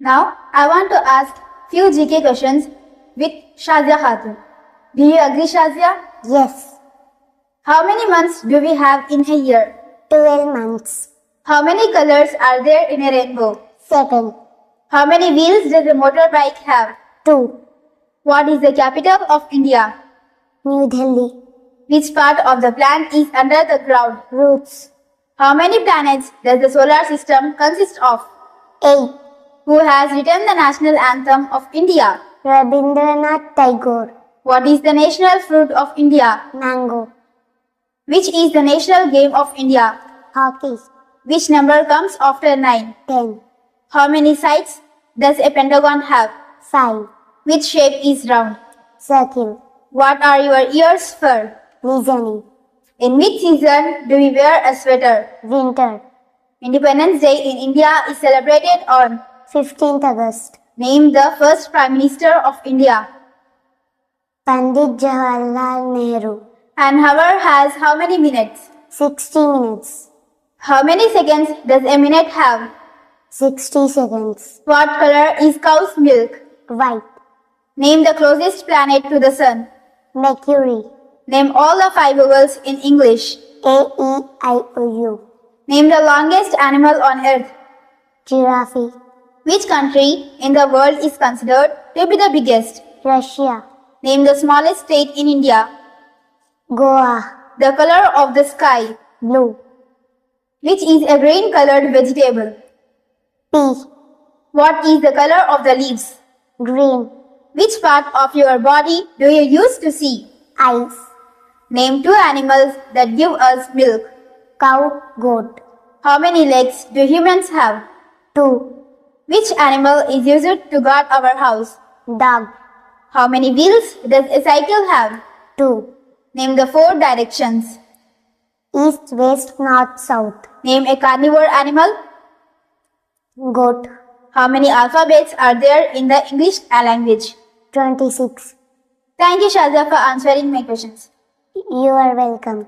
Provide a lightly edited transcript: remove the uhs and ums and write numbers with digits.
Now, I want to ask few GK questions with Shazia Khatun. Do you agree, Shazia? Yes. How many months do we have in a year? 12 months. How many colors are there in a rainbow? 7. How many wheels does a motorbike have? 2. What is the capital of India? New Delhi. Which part of the plant is under the ground? Roots. How many planets does the solar system consist of? 8. Who has written the national anthem of India? Rabindranath Tagore. What is the national fruit of India? Mango. Which is the national game of India? Hockey. Which number comes after 9? 10. How many sides does a pentagon have? 5. Which shape is round? Circle. What are your ears for? Listening. In which season do we wear a sweater? Winter. Independence Day in India is celebrated on 15th August. Name the first Prime Minister of India. Pandit Jawaharlal Nehru. An hour has how many minutes? 60 minutes. How many seconds does a minute have? 60 seconds. What color is cow's milk? White. Name the closest planet to the sun. Mercury. Name all the 5 vowels in English. A, E, I, O, U. Name the longest animal on earth. Giraffe. Which country in the world is considered to be the biggest? Russia. Name the smallest state in India. Goa. The color of the sky. Blue. Which is a green colored vegetable? Pea. What is the color of the leaves? Green. Which part of your body do you use to see? Eyes. Name 2 animals that give us milk. Cow. Goat. How many legs do humans have? 2. Which animal is used to guard our house? Dog. How many wheels does a cycle have? 2. Name the 4 directions. East, west, north, south. Name a carnivore animal. Goat. How many alphabets are there in the English language? 26. Thank you, Shazia, for answering my questions. You are welcome.